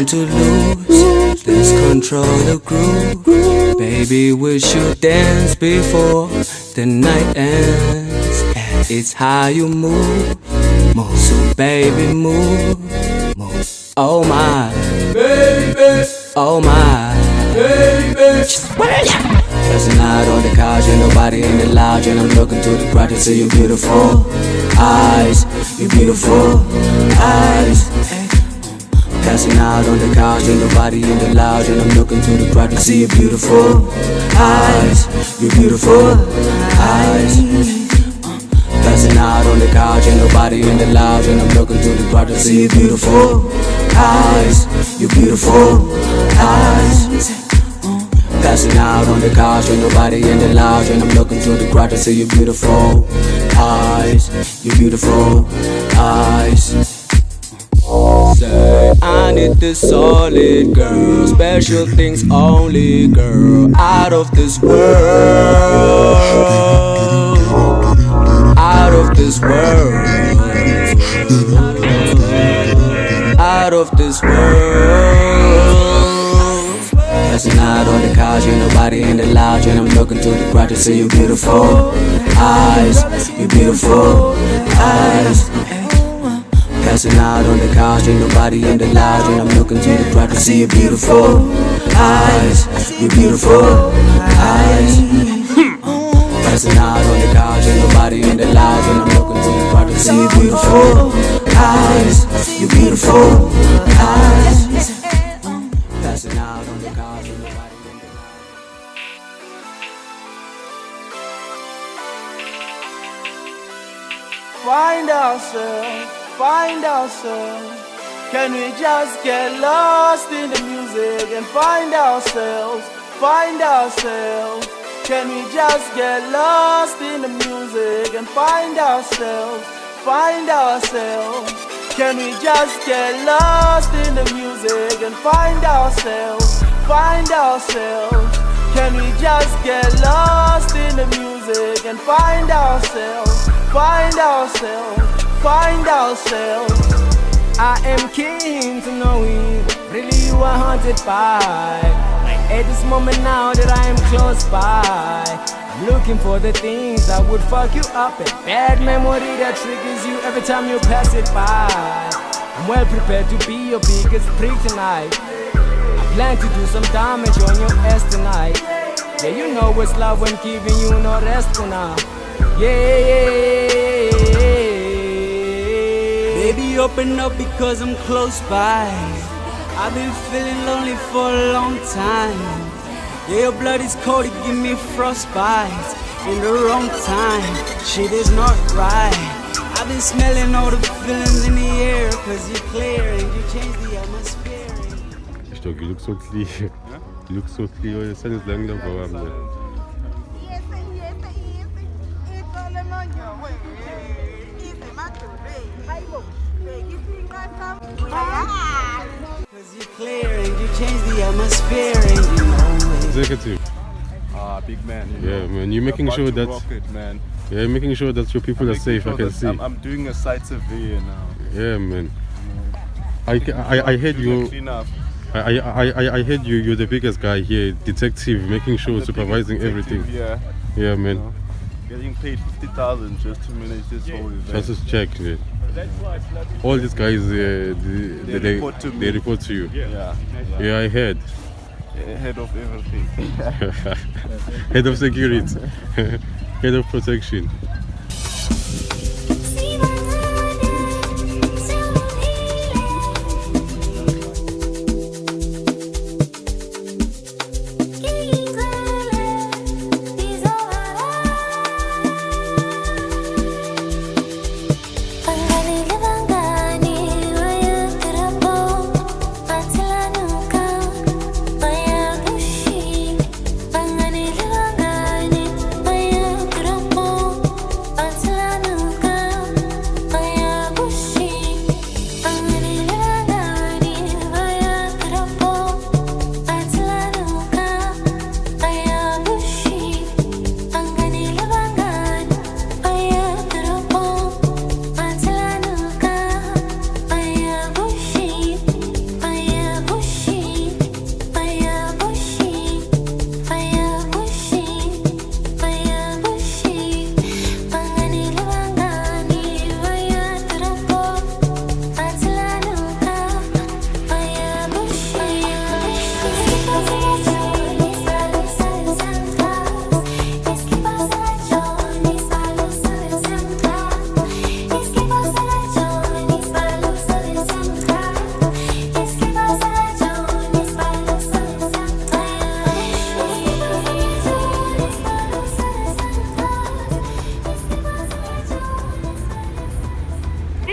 To lose, let's control the groove. Baby, we should dance before the night ends. It's how you move, so baby move. Oh my, baby, oh my, baby. Dancing out on the couch and nobody in the lounge, and I'm looking to the crowd to see your beautiful eyes, your beautiful eyes. Passing out on the couch, ain't nobody in the lounge, and I'm looking to the crowd to see your beautiful eyes, your beautiful eyes. Passing out on the couch, ain't nobody in the lounge, and I'm looking to the crowd to see your beautiful eyes, your beautiful eyes. Passing out on the couch, ain't nobody in the lounge, and I'm looking to the crowd to see your beautiful eyes, your beautiful eyes. Say, I need this solid girl, special things only, girl, out of this world, out of this world, out of this world. Passing out on the couch, ain't nobody in the lounge, and I'm looking to the crowd to see your beautiful eyes, your beautiful eyes. Passing out on the couch, ain't nobody in the lounge, and I'm looking to the crowd to see your beautiful eyes, your beautiful eyes. Passing out on the couch, ain't nobody in the lounge, and I'm looking to the crowd to see your beautiful eyes, your beautiful eyes. Passing out on the couch, ain't nobody in the lounge. Find ourselves. Find ourselves. Can we just get lost in the music and find ourselves? Find ourselves. Can we just get lost in the music and find ourselves? Find ourselves. Can we just get lost in the music and find ourselves? Find ourselves. Can we just get lost in the music and find ourselves? Find ourselves. Find ourselves. I am keen to know it. Really you are haunted by. At this moment now that I am close by, I'm looking for the things that would fuck you up. A bad memory that triggers you every time you pass it by. I'm well prepared to be your biggest prick tonight. I plan to do some damage on your ass tonight. Yeah, you know it's love when giving you no rest for now. Yeah. Baby, open up because I'm close by. I've been feeling lonely for a long time. Yeah, your blood is cold, it give me frostbite. In the wrong time, shit is not right. I've been smelling all the feelings in the air. Cause you're clear and you change the atmosphere. You look so clear. You look so clear. Your son is lang lang for him. Cause you're clear and you change the atmosphere and you know it. Executive. Big man. Yeah, man. You're making sure that. Rocket, man. Yeah, making sure that your people are safe. Sure I can see. I'm doing a site survey now. Yeah, man. I heard you. I heard you're the biggest guy here, detective, making sure, supervising everything. Yeah. Yeah, man. Getting paid 50,000 just to manage this whole event. Just to check. Yeah. All these guys, they report to me. They report to you. Yeah. I heard. Head of everything. Head of security. Head of protection.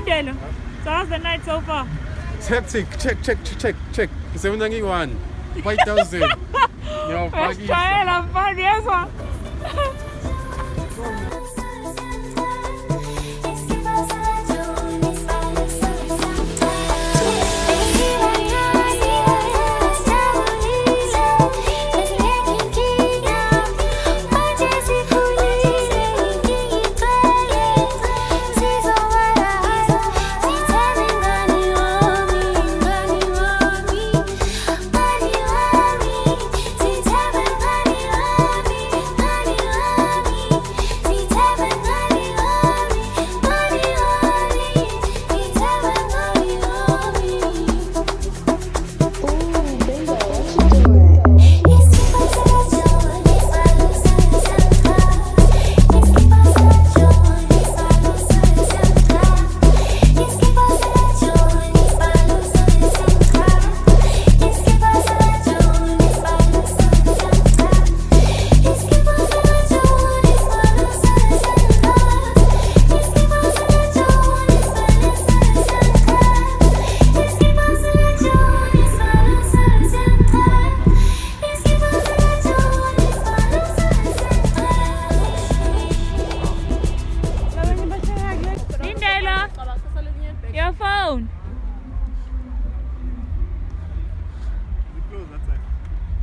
Lindelo. So how's the night so far? Hectic. Check. 791. 5,000. Yo, Pagi. Chaela, Pagi, your phone.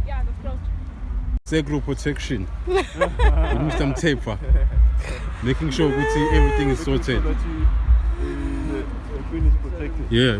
Yeah, that's closed. Zegro protection. With Mr. Taper. Making sure everything is sorted. The queen is protected. Yeah.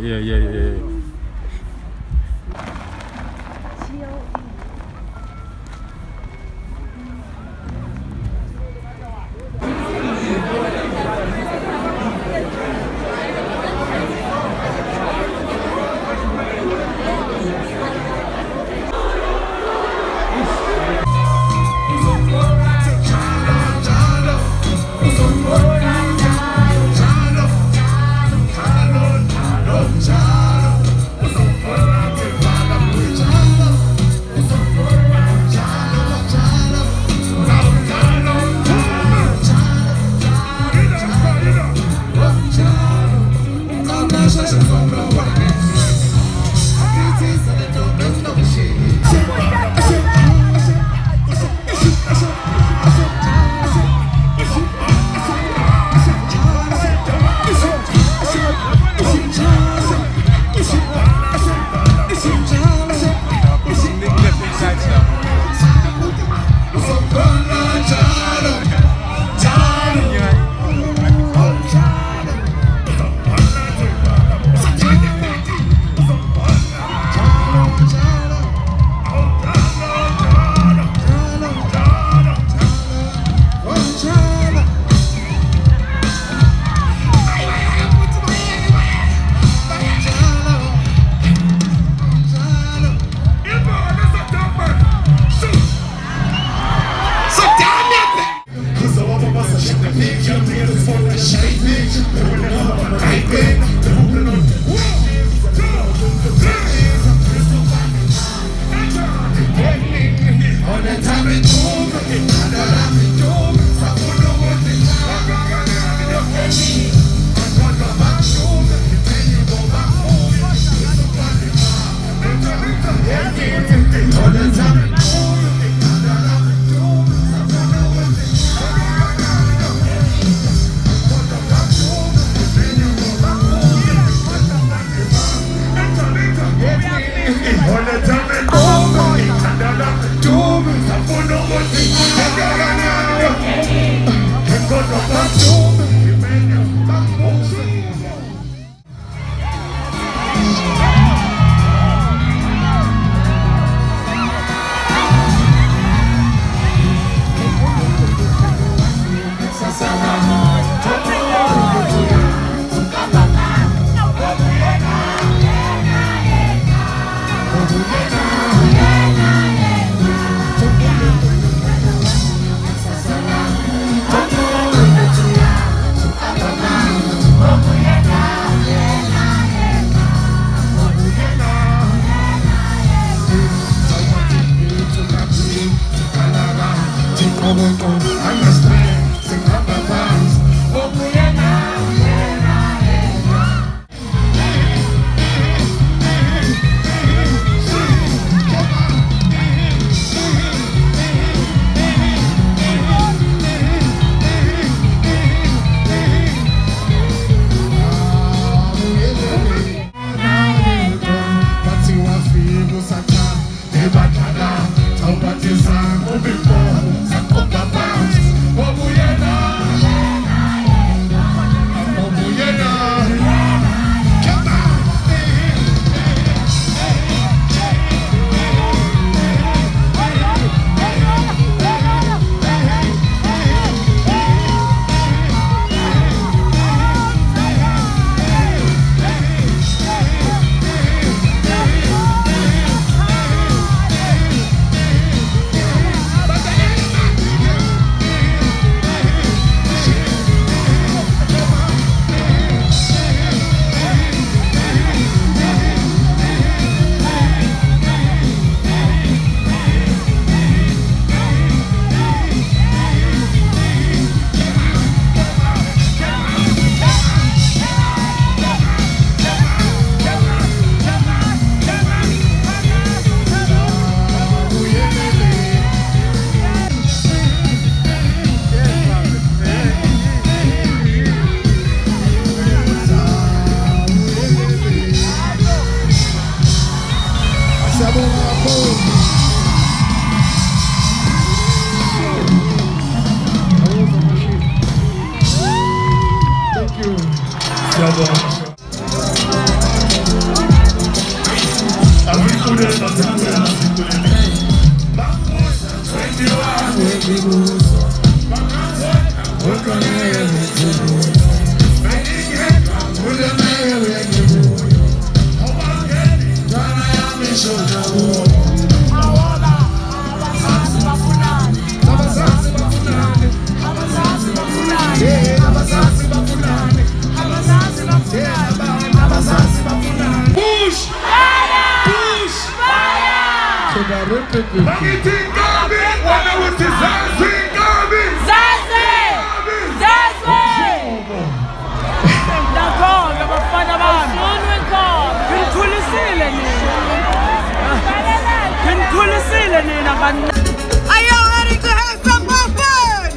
Are you ready to have some more fun?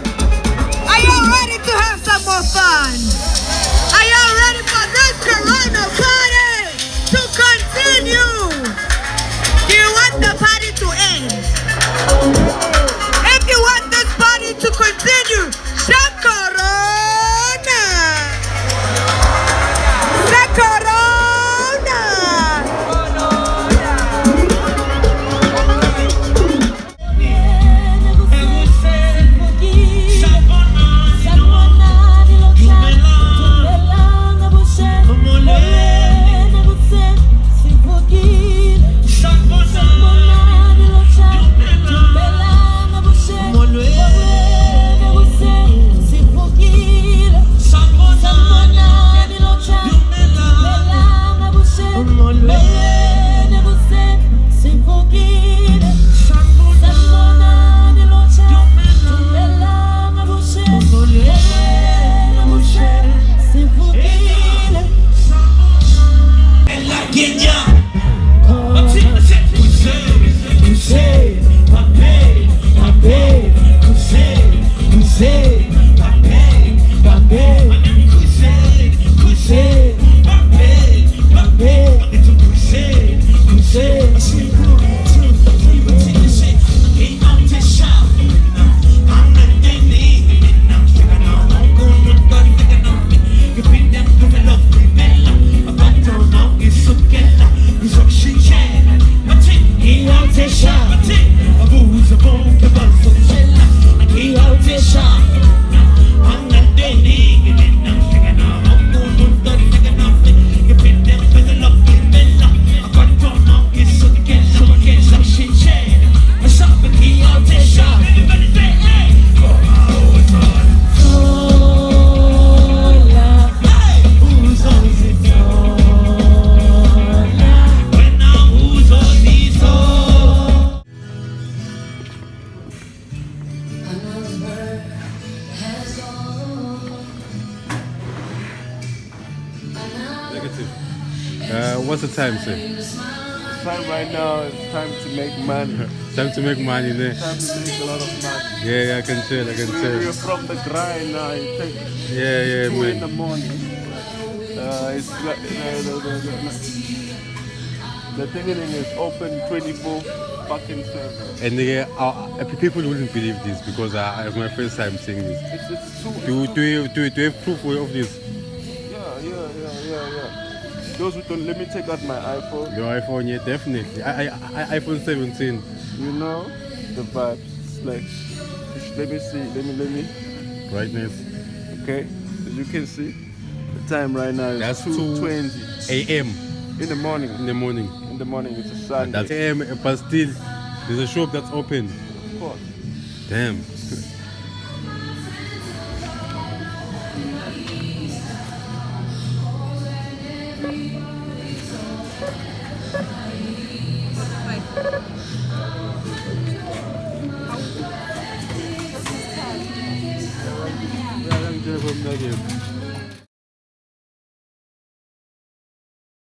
Are you ready to have some more fun? Are you ready for this Corona party to continue? Do you want the party to end? If you want this party to continue, shout Corona! Shout Corona! What's the time, sir? Time right now is time to make money. Time to make money, ne? Time to make a lot of money. Yeah, I can tell, I can tell. We're from the grind now. It takes Yeah, 2 in the man. morning. It's like, the thing is open 24 fucking 7. And people wouldn't believe this because it's my first time seeing this. It's too. Do you have proof of this? Yeah. Those who don't, let me take out my iPhone. Your iPhone, yeah, definitely. iPhone 17. You know the vibes. It's like, let me see. Let me. Brightness. Okay, as you can see, the time right now is That's 2:20 a.m. in the morning. in the morning. In the morning, it's a Sunday. That's a.m. But still, there's a shop that's open. Of course. Damn.